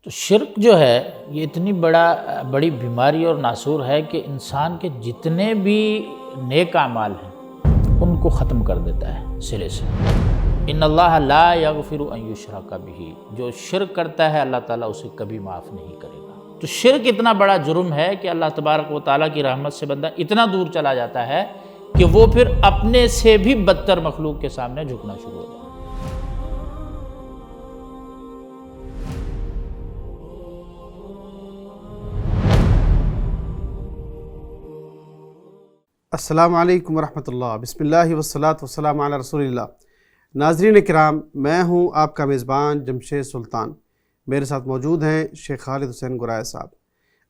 تو شرک جو ہے یہ اتنی بڑی بیماری اور ناسور ہے کہ انسان کے جتنے بھی نیک اعمال ہیں ان کو ختم کر دیتا ہے سرے سے۔ ان اللہ لا یغفر ان یشرک بہ، جو شرک کرتا ہے اللہ تعالیٰ اسے کبھی معاف نہیں کرے گا۔ تو شرک اتنا بڑا جرم ہے کہ اللہ تبارک و تعالیٰ کی رحمت سے بندہ اتنا دور چلا جاتا ہے کہ وہ پھر اپنے سے بھی بدتر مخلوق کے سامنے جھکنا شروع ہو جاتا ہے۔ السلام علیکم ورحمۃ اللہ، بسم اللہ والصلاۃ والسلام علی رسول اللہ۔ ناظرین کرام، میں ہوں آپ کا میزبان جمشید سلطان، میرے ساتھ موجود ہیں شیخ خالد حسین گرائے صاحب۔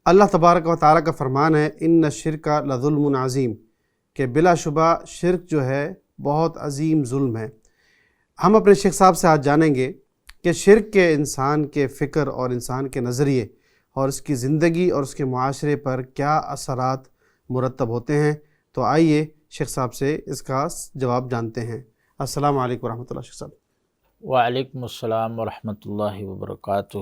اللہ تبارک و تعالیٰ کا فرمان ہے ان الشرک لظلم عظیم، کہ بلا شبہ شرک جو ہے بہت عظیم ظلم ہے۔ ہم اپنے شیخ صاحب سے آج جانیں گے کہ شرک کے انسان کے فکر اور انسان کے نظریے اور اس کی زندگی اور اس کے معاشرے پر کیا اثرات مرتب ہوتے ہیں۔ تو آئیے شیخ صاحب سے اس کا جواب جانتے ہیں۔ السلام علیکم ورحمۃ اللہ شیخ صاحب۔ وعلیکم السلام ورحمۃ اللہ وبرکاتہ۔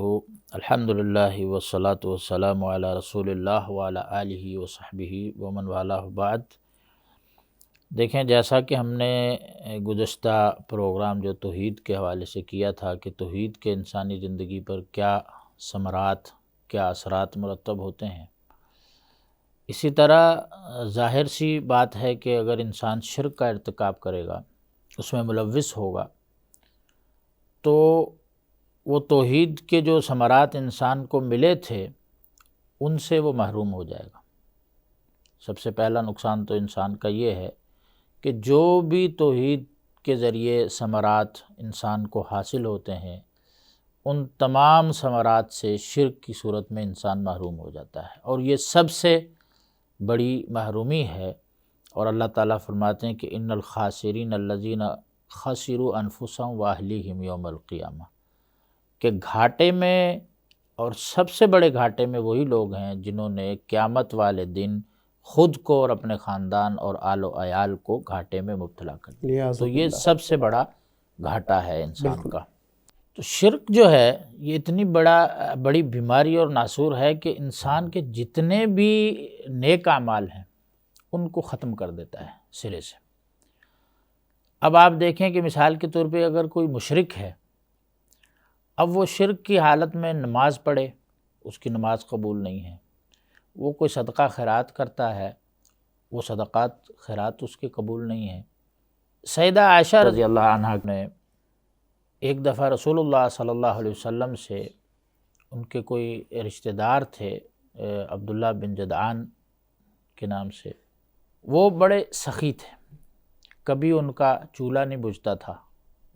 الحمدللہ والصلاۃ والسلام علی رسول اللہ وعلی آلہ وصحبہ ومن والہ بعد۔ دیکھیں، جیسا کہ ہم نے گزشتہ پروگرام جو توحید کے حوالے سے کیا تھا کہ توحید کے انسانی زندگی پر کیا ثمرات، کیا اثرات مرتب ہوتے ہیں، اسی طرح ظاہر سی بات ہے کہ اگر انسان شرک کا ارتکاب کرے گا، اس میں ملوث ہوگا، تو وہ توحید کے جو ثمرات انسان کو ملے تھے ان سے وہ محروم ہو جائے گا۔ سب سے پہلا نقصان تو انسان کا یہ ہے کہ جو بھی توحید کے ذریعے ثمرات انسان کو حاصل ہوتے ہیں ان تمام ثمرات سے شرک کی صورت میں انسان محروم ہو جاتا ہے، اور یہ سب سے بڑی محرومی ہے۔ اور اللہ تعالیٰ فرماتے ہیں کہ ان الخاسرین الذین خسروا انفسهم واہلیہم یوم القیامہ، کہ گھاٹے میں اور سب سے بڑے گھاٹے میں وہی لوگ ہیں جنہوں نے قیامت والے دن خود کو اور اپنے خاندان اور آل و عیال کو گھاٹے میں مبتلا کر دیا۔ تو یہ سب سے بڑا گھاٹا ہے انسان کا۔ تو شرک جو ہے یہ اتنی بڑی بیماری اور ناسور ہے کہ انسان کے جتنے بھی نیک اعمال ہیں ان کو ختم کر دیتا ہے سرے سے۔ اب آپ دیکھیں کہ مثال کے طور پہ اگر کوئی مشرک ہے، اب وہ شرک کی حالت میں نماز پڑھے، اس کی نماز قبول نہیں ہے، وہ کوئی صدقہ خیرات کرتا ہے، وہ صدقات خیرات اس کے قبول نہیں ہیں۔ سیدہ عائشہ رضی اللہ عنہا نے ایک دفعہ رسول اللہ صلی اللہ علیہ وسلم سے، ان کے کوئی رشتہ دار تھے عبداللہ بن جدعان کے نام سے، وہ بڑے سخی تھے، کبھی ان کا چولہا نہیں بجھتا تھا،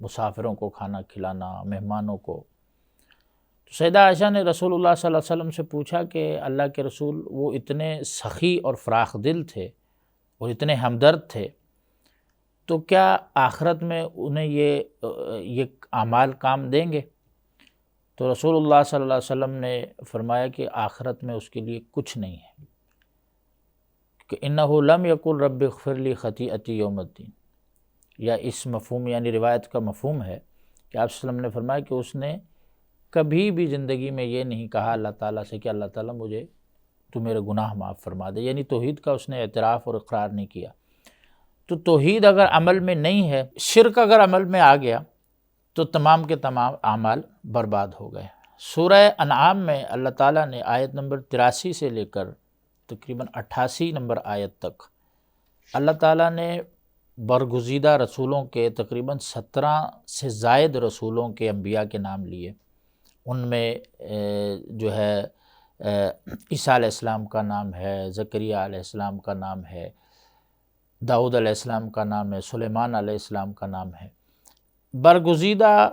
مسافروں کو کھانا کھلانا، مہمانوں کو۔ تو سیدہ عائشہ نے رسول اللہ صلی اللہ علیہ وسلم سے پوچھا کہ اللہ کے رسول، وہ اتنے سخی اور فراخ دل تھے اور اتنے ہمدرد تھے، تو کیا آخرت میں انہیں یہ اعمال کام دیں گے؟ تو رسول اللہ صلی اللہ علیہ وسلم نے فرمایا کہ آخرت میں اس کے لیے کچھ نہیں ہے، کہ انہ لم یقل رب اغفر لی خطیئتی یوم الدین، یا اس مفہوم یعنی روایت کا مفہوم ہے کہ آپ صلی اللہ علیہ وسلم نے فرمایا کہ اس نے کبھی بھی زندگی میں یہ نہیں کہا اللہ تعالیٰ سے کہ اللہ تعالیٰ مجھے تو میرے گناہ معاف فرما دے، یعنی توحید کا اس نے اعتراف اور اقرار نہیں کیا۔ تو توحید اگر عمل میں نہیں ہے، شرک اگر عمل میں آ گیا تو تمام کے تمام اعمال برباد ہو گئے۔ سورہ انعام میں اللہ تعالیٰ نے آیت نمبر 83 سے لے کر تقریباً 88 نمبر آیت تک اللہ تعالیٰ نے برگزیدہ رسولوں کے تقریباً 17 سے زائد رسولوں کے انبیاء کے نام لیے۔ ان میں جو ہے عیسیٰ علیہ السلام کا نام ہے، زکریا علیہ السلام کا نام ہے، داؤد علیہ السلام کا نام ہے، سلیمان علیہ السلام کا نام ہے۔ برگزیدہ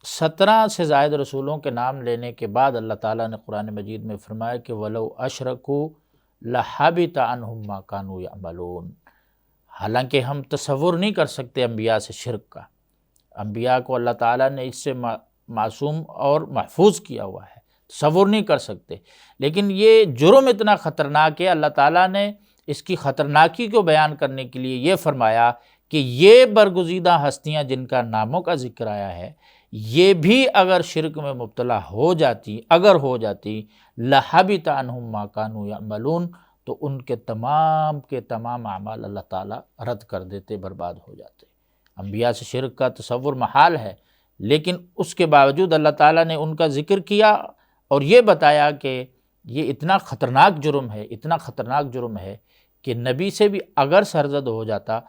17 سے زائد رسولوں کے نام لینے کے بعد اللہ تعالیٰ نے قرآن مجید میں فرمایا کہ وَلَوْ أَشْرَكُوا لَحَبِطَ عَنْهُمْ مَا كَانُوا يَعْمَلُونَ۔ حالانکہ ہم تصور نہیں کر سکتے انبیاء سے شرک کا، انبیاء کو اللہ تعالیٰ نے اس سے معصوم اور محفوظ کیا ہوا ہے، تصور نہیں کر سکتے، لیکن یہ جرم اتنا خطرناک ہے، اللہ تعالیٰ نے اس کی خطرناکی کو بیان کرنے کے لیے یہ فرمایا کہ یہ برگزیدہ ہستیاں جن کا ناموں کا ذکر آیا ہے، یہ بھی اگر شرک میں مبتلا ہو جاتی لَحَبِطَ عَنْهُمْ مَا كَانُوا يَعْمَلُونَ، تو ان کے تمام اعمال اللہ تعالیٰ رد کر دیتے، برباد ہو جاتے۔ انبیاء سے شرک کا تصور محال ہے، لیکن اس کے باوجود اللہ تعالیٰ نے ان کا ذکر کیا اور یہ بتایا کہ یہ اتنا خطرناک جرم ہے کہ نبی سے بھی اگر سرزد ہو جاتا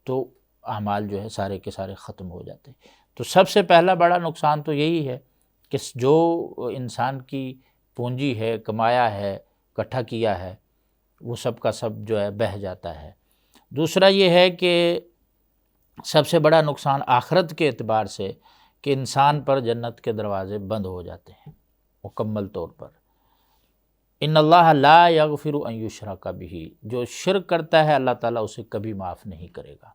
تو اعمال جو ہے سارے کے سارے ختم ہو جاتے۔ تو سب سے پہلا بڑا نقصان تو یہی ہے کہ جو انسان کی پونجی ہے، کمایا ہے، اکٹھا کیا ہے، وہ سب کا سب جو ہے بہہ جاتا ہے۔ دوسرا یہ ہے کہ سب سے بڑا نقصان آخرت کے اعتبار سے کہ انسان پر جنت کے دروازے بند ہو جاتے ہیں مکمل طور پر۔ ان اللہ لا یغفر ان یشرک بہ، جو شرک کرتا ہے اللہ تعالیٰ اسے کبھی معاف نہیں کرے گا۔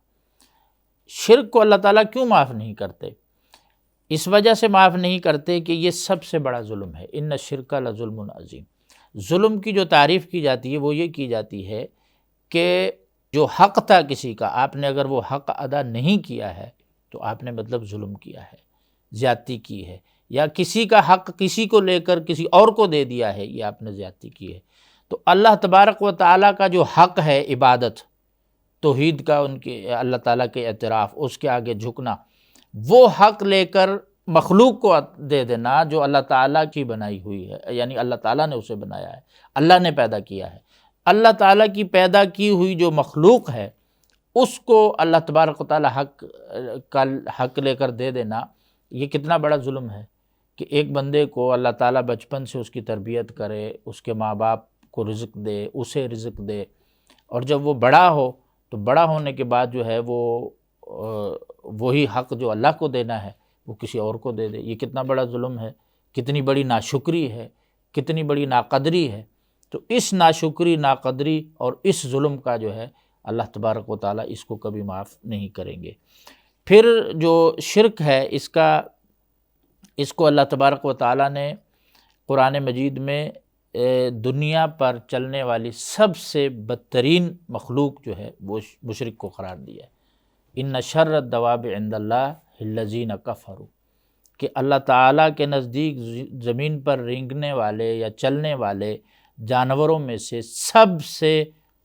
شرک کو اللہ تعالیٰ کیوں معاف نہیں کرتے؟ اس وجہ سے معاف نہیں کرتے کہ یہ سب سے بڑا ظلم ہے۔ ان الشرک لظلم عظیم۔ ظلم کی جو تعریف کی جاتی ہے وہ یہ کی جاتی ہے کہ جو حق تھا کسی کا، آپ نے اگر وہ حق ادا نہیں کیا ہے تو آپ نے مطلب ظلم کیا ہے، زیادتی کی ہے، یا کسی کا حق کسی کو لے کر کسی اور کو دے دیا ہے، یہ آپ نے زیادتی کی ہے۔ تو اللہ تبارک و تعالیٰ کا جو حق ہے عبادت، توحید کا، ان کے اللہ تعالیٰ کے اعتراف، اس کے آگے جھکنا، وہ حق لے کر مخلوق کو دے دینا جو اللہ تعالیٰ کی بنائی ہوئی ہے، یعنی اللہ تعالیٰ نے اسے بنایا ہے، اللہ نے پیدا کیا ہے۔ اللہ تعالیٰ کی پیدا کی ہوئی جو مخلوق ہے اس کو اللہ تبارک و تعالیٰ حق لے کر دے دینا، یہ کتنا بڑا ظلم ہے کہ ایک بندے کو اللہ تعالیٰ بچپن سے اس کی تربیت کرے، اس کے ماں باپ کو رزق دے، اسے رزق دے، اور جب وہ بڑا ہو تو بڑا ہونے کے بعد جو ہے وہ وہی حق جو اللہ کو دینا ہے وہ کسی اور کو دے دے۔ یہ کتنا بڑا ظلم ہے، کتنی بڑی ناشکری ہے، کتنی بڑی ناقدری ہے۔ تو اس ناشکری، ناقدری اور اس ظلم کا جو ہے اللہ تبارک و تعالیٰ اس کو کبھی معاف نہیں کریں گے۔ پھر جو شرک ہے اس کو اللہ تبارک و تعالیٰ نے قرآن مجید میں دنیا پر چلنے والی سب سے بدترین مخلوق جو ہے وہ مشرک کو قرار دیا ہے۔ ان شر الدواب عند اللہ الذین کفروا، کہ اللہ تعالیٰ کے نزدیک زمین پر رینگنے والے یا چلنے والے جانوروں میں سے سب سے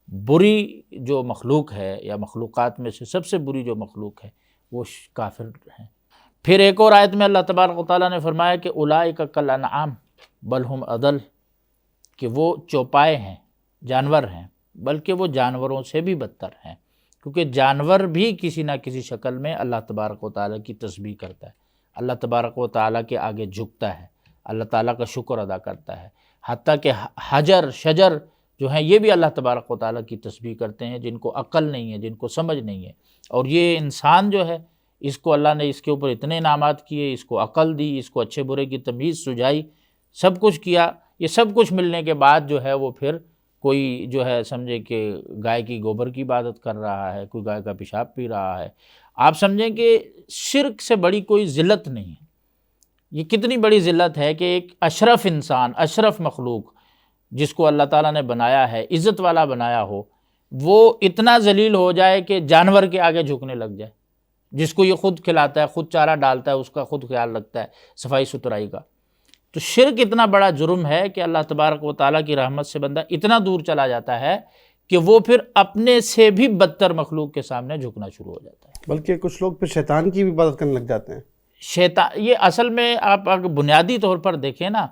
بری جو مخلوق ہے، یا مخلوقات میں سے سب سے بری جو مخلوق ہے وہ کافر ہیں۔ پھر ایک اور آیت میں اللہ تبارک و تعالیٰ نے فرمایا کہ اولئک کالانعام بل ہم اضل، کہ وہ چوپائے ہیں، جانور ہیں، بلکہ وہ جانوروں سے بھی بدتر ہیں، کیونکہ جانور بھی کسی نہ کسی شکل میں اللہ تبارک و تعالیٰ کی تسبیح کرتا ہے، اللہ تبارک و تعالیٰ کے آگے جھکتا ہے، اللہ تعالیٰ کا شکر ادا کرتا ہے۔ حتیٰ کہ حجر، شجر جو ہیں یہ بھی اللہ تبارک و تعالیٰ کی تسبیح کرتے ہیں، جن کو عقل نہیں ہے، جن کو سمجھ نہیں ہے۔ اور یہ انسان جو ہے اس کو اللہ نے اس کے اوپر اتنے انعامات کیے، اس کو عقل دی، اس کو اچھے برے کی تمیز سجائی، سب کچھ کیا۔ یہ سب کچھ ملنے کے بعد جو ہے وہ پھر کوئی جو ہے سمجھے کہ گائے کی گوبر کی عبادت کر رہا ہے، کوئی گائے کا پیشاب پی رہا ہے۔ آپ سمجھیں کہ شرک سے بڑی کوئی ذلت نہیں ہے۔ یہ کتنی بڑی ذلت ہے کہ ایک اشرف انسان، اشرف مخلوق جس کو اللہ تعالیٰ نے بنایا ہے، عزت والا بنایا ہو، وہ اتنا ذلیل ہو جائے کہ جانور کے آگے جھکنے لگ جائے، جس کو یہ خود کھلاتا ہے، خود چارہ ڈالتا ہے، اس کا خود خیال رکھتا ہے، صفائی ستھرائی کا۔ تو شرک اتنا بڑا جرم ہے کہ اللہ تبارک و تعالیٰ کی رحمت سے بندہ اتنا دور چلا جاتا ہے کہ وہ پھر اپنے سے بھی بدتر مخلوق کے سامنے جھکنا شروع ہو جاتا ہے۔ بلکہ کچھ لوگ پھر شیطان کی بھی عبادت کرنے لگ جاتے ہیں۔ شیطان، یہ اصل میں آپ اگر بنیادی طور پر دیکھیں نا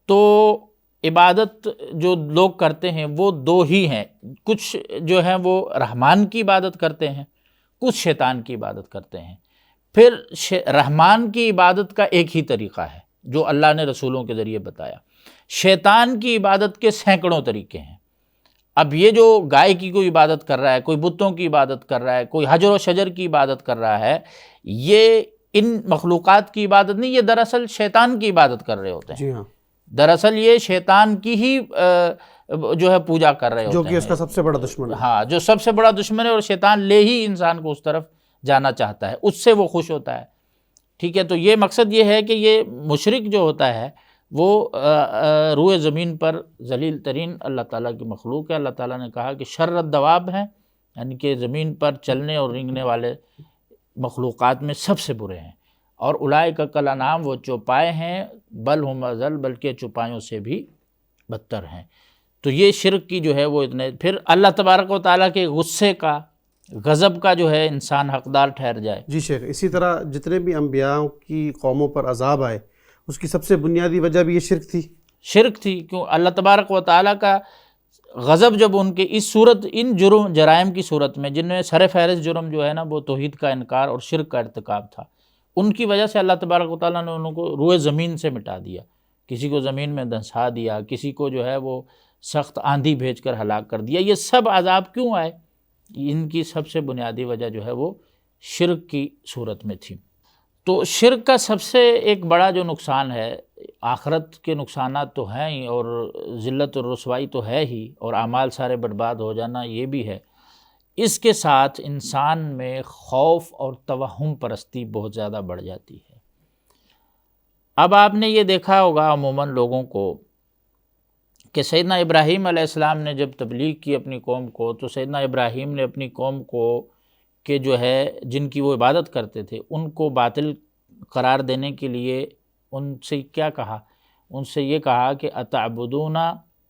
تو عبادت جو لوگ کرتے ہیں وہ دو ہی ہیں، کچھ جو ہیں وہ رحمان کی عبادت کرتے ہیں، کچھ شیطان کی عبادت کرتے ہیں۔ پھر رحمان کی عبادت کا ایک ہی طریقہ ہے جو اللہ نے رسولوں کے ذریعے بتایا، شیطان کی عبادت کے سینکڑوں طریقے ہیں۔ اب یہ جو گائے کی کوئی عبادت کر رہا ہے، کوئی بتوں کی عبادت کر رہا ہے، کوئی حجر و شجر کی عبادت کر رہا ہے، یہ ان مخلوقات کی عبادت نہیں، یہ دراصل شیطان کی عبادت کر رہے ہوتے ہیں۔ جی ہاں، دراصل یہ شیطان کی ہی جو ہے پوجا کر رہے ہوتے ہیں، جو کہ اس کا سب سے بڑا دشمن ہے۔ ہاں، جو سب سے بڑا دشمن ہے، اور شیطان لے ہی انسان کو اس طرف جانا چاہتا ہے، اس سے وہ خوش ہوتا ہے۔ ٹھیک ہے، تو یہ مقصد یہ ہے کہ یہ مشرک جو ہوتا ہے وہ روئے زمین پر ذلیل ترین اللہ تعالیٰ کی مخلوق ہے۔ اللہ تعالیٰ نے کہا کہ شر الدواب ہیں، یعنی کہ زمین پر چلنے اور رینگنے والے مخلوقات میں سب سے برے ہیں، اور اولئک کالانعام، وہ چوپائے ہیں، بل ہم اضل، بلکہ چوپایوں سے بھی بدتر ہیں۔ تو یہ شرک کی جو ہے وہ اتنے، پھر اللہ تبارک و تعالیٰ کے غصے کا، غضب کا جو ہے انسان حقدار ٹھہر جائے۔ جی شیخ، اسی طرح جتنے بھی انبیاء کی قوموں پر عذاب آئے اس کی سب سے بنیادی وجہ بھی یہ شرک تھی۔ شرک تھی، کیوں اللہ تبارک و تعالیٰ کا غضب جب ان کے اس صورت، ان جرائم کی صورت میں، جن میں سر فہرست جرم جو ہے نا وہ توحید کا انکار اور شرک کا ارتکاب تھا، ان کی وجہ سے اللہ تبارک و تعالیٰ نے ان کو روئے زمین سے مٹا دیا، کسی کو زمین میں دھنسا دیا، کسی کو جو ہے وہ سخت آندھی بھیج کر ہلاک کر دیا۔ یہ سب عذاب کیوں آئے؟ ان کی سب سے بنیادی وجہ جو ہے وہ شرک کی صورت میں تھی۔ تو شرک کا سب سے ایک بڑا جو نقصان ہے، آخرت کے نقصانات تو ہیں ہی، اور ذلت اور رسوائی تو ہے ہی، اور اعمال سارے برباد ہو جانا یہ بھی ہے، اس کے ساتھ انسان میں خوف اور توہم پرستی بہت زیادہ بڑھ جاتی ہے۔ اب آپ نے یہ دیکھا ہوگا عموماً لوگوں کو کہ سیدنا ابراہیم علیہ السلام نے جب تبلیغ کی اپنی قوم کو، تو سیدنا ابراہیم نے اپنی قوم کو کہ جو ہے جن کی وہ عبادت کرتے تھے ان کو باطل قرار دینے کے لیے ان سے کیا کہا؟ ان سے یہ کہا کہ اتعبدون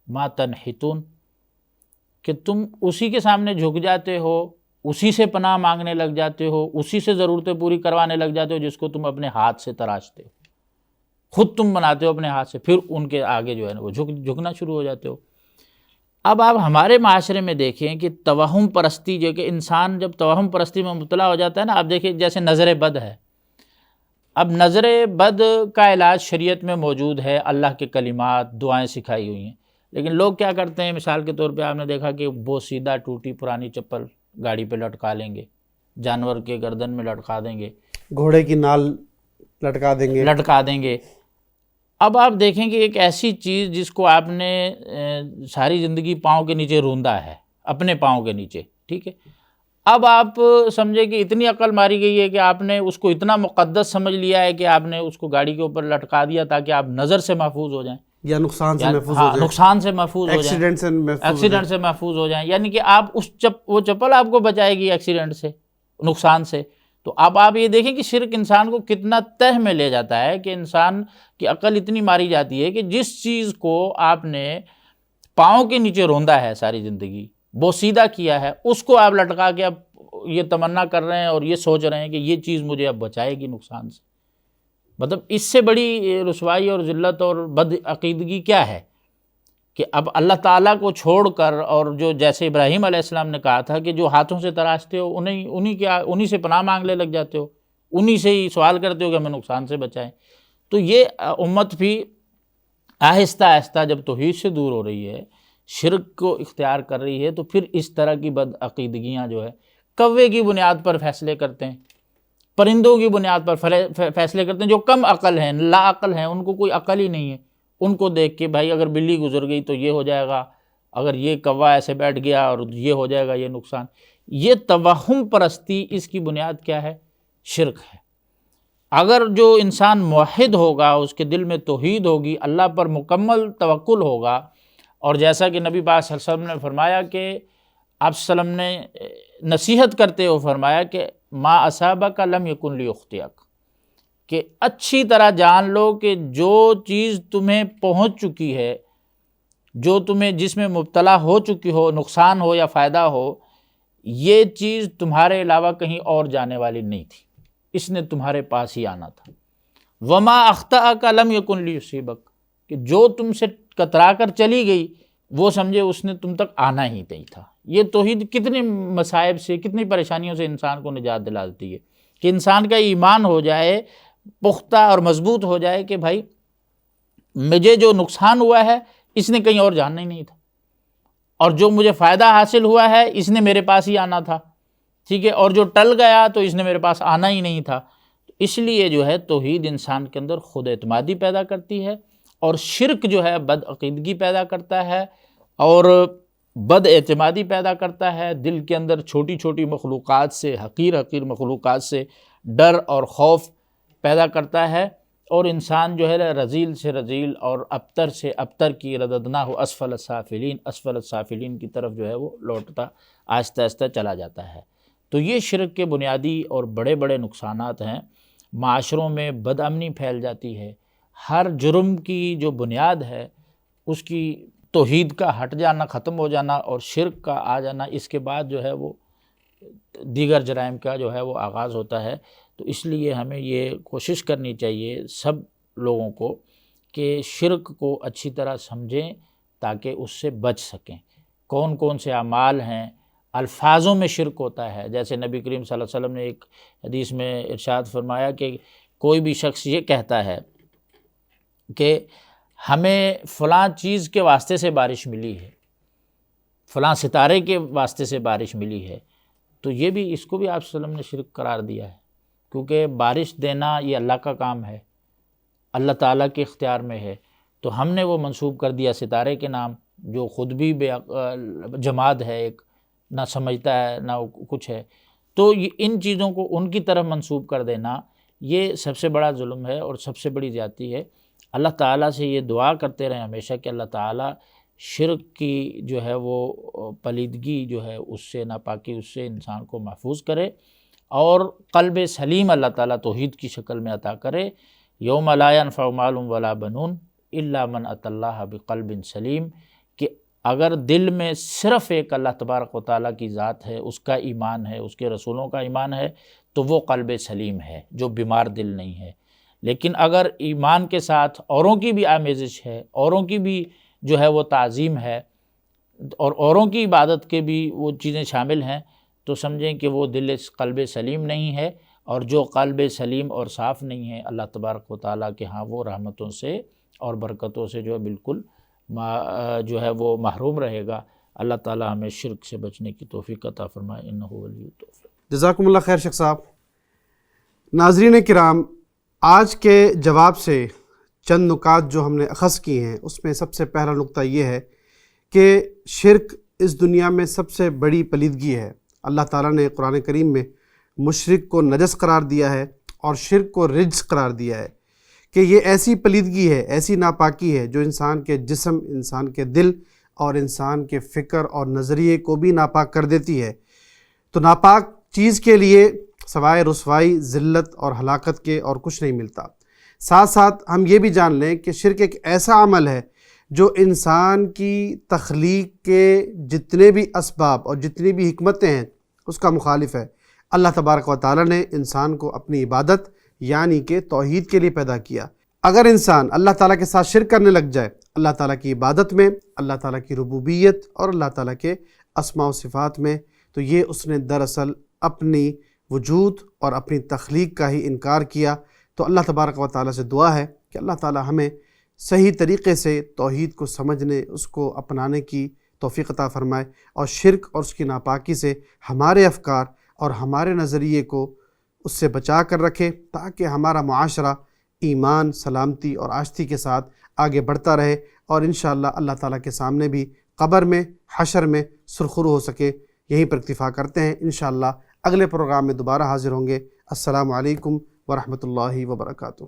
ما تنحتون، کہ تم اسی کے سامنے جھک جاتے ہو، اسی سے پناہ مانگنے لگ جاتے ہو، اسی سے ضرورتیں پوری کروانے لگ جاتے ہو جس کو تم اپنے ہاتھ سے تراشتے ہو، خود تم بناتے ہو اپنے ہاتھ سے، پھر ان کے آگے جو ہے نا وہ جھکنا شروع ہو جاتے ہو۔ اب آپ ہمارے معاشرے میں دیکھیں کہ توہم پرستی، جو کہ انسان جب توہم پرستی میں مبتلا ہو جاتا ہے نا، آپ دیکھیں جیسے نظر بد ہے، اب نظر بد کا علاج شریعت میں موجود ہے، اللہ کے کلمات، دعائیں سکھائی ہوئی ہیں، لیکن لوگ کیا کرتے ہیں، مثال کے طور پہ آپ نے دیکھا کہ وہ سیدھا ٹوٹی پرانی چپل گاڑی پہ لٹکا لیں گے، جانور کے گردن میں لٹکا دیں گے، گھوڑے کی نال لٹکا دیں گے۔ اب آپ دیکھیں کہ ایک ایسی چیز جس کو آپ نے ساری زندگی پاؤں کے نیچے روندا ہے، اپنے پاؤں کے نیچے، ٹھیک ہے، اب آپ سمجھے کہ اتنی عقل ماری گئی ہے کہ آپ نے اس کو اتنا مقدس سمجھ لیا ہے کہ آپ نے اس کو گاڑی کے اوپر لٹکا دیا تاکہ آپ نظر سے محفوظ ہو جائیں، یا نقصان سے محفوظ ہو جائیں، نقصان سے محفوظ ہو جائیں، ایکسیڈنٹ سے محفوظ ہو جائیں، یعنی کہ آپ اس وہ چپل آپ کو بچائے گی ایکسیڈنٹ سے، نقصان سے۔ تو اب آپ یہ دیکھیں کہ شرک انسان کو کتنا تہ میں لے جاتا ہے، کہ انسان کی عقل اتنی ماری جاتی ہے کہ جس چیز کو آپ نے پاؤں کے نیچے روندا ہے ساری زندگی، وہ سیدھا کیا ہے، اس کو آپ لٹکا کے اب یہ تمنا کر رہے ہیں اور یہ سوچ رہے ہیں کہ یہ چیز مجھے اب بچائے گی نقصان سے۔ مطلب اس سے بڑی رسوائی اور ذلت اور بد عقیدگی کیا ہے کہ اب اللہ تعالیٰ کو چھوڑ کر، اور جو جیسے ابراہیم علیہ السلام نے کہا تھا کہ جو ہاتھوں سے تراشتے ہو انہی سے پناہ مانگنے لگ جاتے ہو، انہی سے ہی سوال کرتے ہو کہ ہمیں نقصان سے بچائیں۔ تو یہ امت بھی آہستہ آہستہ جب توحید سے دور ہو رہی ہے، شرک کو اختیار کر رہی ہے، تو پھر اس طرح کی بد عقیدگیاں جو ہے، کوے کی بنیاد پر فیصلے کرتے ہیں، پرندوں کی بنیاد پر فیصلے کرتے ہیں، جو کم عقل ہیں، لا عقل ہیں، ان کو کوئی عقل ہی نہیں ہے، ان کو دیکھ کے بھائی اگر بلی گزر گئی تو یہ ہو جائے گا، اگر یہ کوا ایسے بیٹھ گیا اور یہ ہو جائے گا، یہ نقصان۔ یہ توہم پرستی، اس کی بنیاد کیا ہے؟ شرک ہے۔ اگر جو انسان موحد ہوگا، اس کے دل میں توحید ہوگی، اللہ پر مکمل توکل ہوگا، اور جیسا کہ نبی پاک صلی اللہ علیہ وسلم نے فرمایا کہ آپ صلی اللہ علیہ وسلم نے نصیحت کرتے ہوئے فرمایا کہ ما اصابک لم یکن لیخطئک، کہ اچھی طرح جان لو کہ جو چیز تمہیں پہنچ چکی ہے، جو تمہیں جس میں مبتلا ہو چکی ہو، نقصان ہو یا فائدہ ہو، یہ چیز تمہارے علاوہ کہیں اور جانے والی نہیں تھی، اس نے تمہارے پاس ہی آنا تھا۔ وما اخطأک لم یکن لیصیبک، کہ جو تم سے کترا کر چلی گئی وہ سمجھے اس نے تم تک آنا ہی نہیں تھا۔ یہ توحید کتنے مصائب سے، کتنی پریشانیوں سے انسان کو نجات دلا دیتی ہے، کہ انسان کا ایمان ہو جائے پختہ اور مضبوط ہو جائے کہ بھائی مجھے جو نقصان ہوا ہے اس نے کہیں اور جاننا ہی نہیں تھا، اور جو مجھے فائدہ حاصل ہوا ہے اس نے میرے پاس ہی آنا تھا، ٹھیک ہے، اور جو ٹل گیا تو اس نے میرے پاس آنا ہی نہیں تھا۔ اس لیے جو ہے توحید انسان کے اندر خود اعتمادی پیدا کرتی ہے، اور شرک جو ہے بد عقیدگی پیدا کرتا ہے اور بد اعتمادی پیدا کرتا ہے، دل کے اندر چھوٹی چھوٹی مخلوقات سے، حقیر مخلوقات سے ڈر اور خوف پیدا کرتا ہے، اور انسان جو ہے رذیل سے رذیل اور ابتر سے ابتر کی رددناہ اسفل السافلین کی طرف جو ہے وہ لوٹتا آہستہ آہستہ چلا جاتا ہے۔ تو یہ شرک کے بنیادی اور بڑے بڑے نقصانات ہیں معاشروں میں بد امنی پھیل جاتی ہے، ہر جرم کی جو بنیاد ہے اس کی توحید کا ہٹ جانا، ختم ہو جانا اور شرک کا آ جانا، اس کے بعد جو ہے وہ دیگر جرائم کا جو ہے وہ آغاز ہوتا ہے۔ تو اس لیے ہمیں یہ کوشش کرنی چاہیے سب لوگوں کو کہ شرک کو اچھی طرح سمجھیں تاکہ اس سے بچ سکیں۔ کون کون سے اعمال ہیں، الفاظوں میں شرک ہوتا ہے، جیسے نبی کریم صلی اللہ علیہ وسلم نے ایک حدیث میں ارشاد فرمایا کہ کوئی بھی شخص یہ کہتا ہے کہ ہمیں فلاں چیز کے واسطے سے بارش ملی ہے، فلاں ستارے کے واسطے سے بارش ملی ہے، تو یہ بھی اس کو بھی آپ صلی اللہ علیہ وسلم نے شرک قرار دیا ہے، کیونکہ بارش دینا یہ اللہ کا کام ہے، اللہ تعالیٰ کے اختیار میں ہے، تو ہم نے وہ منسوب کر دیا ستارے کے نام، جو خود بھی جماد ہے، ایک نہ سمجھتا ہے نہ کچھ ہے، تو ان چیزوں کو ان کی طرف منسوب کر دینا یہ سب سے بڑا ظلم ہے اور سب سے بڑی زیادتی ہے۔ اللہ تعالیٰ سے یہ دعا کرتے رہیں ہمیشہ کہ اللہ تعالیٰ شرک کی جو ہے وہ پلیدگی جو ہے اس سے، ناپاکی اس سے انسان کو محفوظ کرے، اور قلب سلیم اللہ تعالیٰ توحید کی شکل میں عطا کرے۔ یوم لا ینفع مال ولا بنون الا من اتی اللہ بقلب سلیم، کہ اگر دل میں صرف ایک اللہ تبارک و تعالیٰ کی ذات ہے، اس کا ایمان ہے، اس کے رسولوں کا ایمان ہے، تو وہ قلب سلیم ہے جو بیمار دل نہیں ہے۔ لیکن اگر ایمان کے ساتھ اوروں کی بھی آمیزش ہے، اوروں کی بھی جو ہے وہ تعظیم ہے، اور اوروں کی عبادت کے بھی وہ چیزیں شامل ہیں، تو سمجھیں کہ وہ دل قلب سلیم نہیں ہے، اور جو قلب سلیم اور صاف نہیں ہے اللہ تبارک و تعالیٰ کے ہاں وہ رحمتوں سے اور برکتوں سے جو ہے بالکل جو ہے وہ محروم رہے گا۔ اللہ تعالیٰ ہمیں شرک سے بچنے کی توفیق عطا فرمائے، انہ ولی التوفیق۔ جزاکم اللہ خیر شیخ صاحب۔ ناظرین کرام، آج کے جواب سے چند نکات جو ہم نے اخذ کی ہیں، اس میں سب سے پہلا نقطہ یہ ہے کہ شرک اس دنیا میں سب سے بڑی پلیدگی ہے۔ اللہ تعالیٰ نے قرآن کریم میں مشرک کو نجس قرار دیا ہے اور شرک کو رجس قرار دیا ہے، کہ یہ ایسی پلیدگی ہے، ایسی ناپاکی ہے جو انسان کے جسم، انسان کے دل اور انسان کے فکر اور نظریے کو بھی ناپاک کر دیتی ہے۔ تو ناپاک چیز کے لیے سوائے رسوائی، ذلت اور ہلاکت کے اور کچھ نہیں ملتا۔ ساتھ ساتھ ہم یہ بھی جان لیں کہ شرک ایک ایسا عمل ہے جو انسان کی تخلیق کے جتنے بھی اسباب اور جتنی بھی حکمتیں ہیں اس کا مخالف ہے۔ اللہ تبارک و تعالیٰ نے انسان کو اپنی عبادت یعنی کہ توحید کے لیے پیدا کیا۔ اگر انسان اللہ تعالیٰ کے ساتھ شرک کرنے لگ جائے اللہ تعالیٰ کی عبادت میں، اللہ تعالیٰ کی ربوبیت اور اللہ تعالیٰ کے اسماء و صفات میں، تو یہ اس نے دراصل اپنی وجود اور اپنی تخلیق کا ہی انکار کیا۔ تو اللہ تبارک و تعالیٰ سے دعا ہے کہ اللہ تعالیٰ ہمیں صحیح طریقے سے توحید کو سمجھنے، اس کو اپنانے کی توفیق عطا فرمائے، اور شرک اور اس کی ناپاکی سے ہمارے افکار اور ہمارے نظریے کو اس سے بچا کر رکھے، تاکہ ہمارا معاشرہ ایمان، سلامتی اور آشتی کے ساتھ آگے بڑھتا رہے، اور انشاءاللہ اللہ تعالیٰ کے سامنے بھی قبر میں، حشر میں سرخرو ہو سکے۔ یہیں پر اکتفا کرتے ہیں، انشاءاللہ اگلے پروگرام میں دوبارہ حاضر ہوں گے۔ السلام علیکم ورحمۃ اللہ وبرکاتہ۔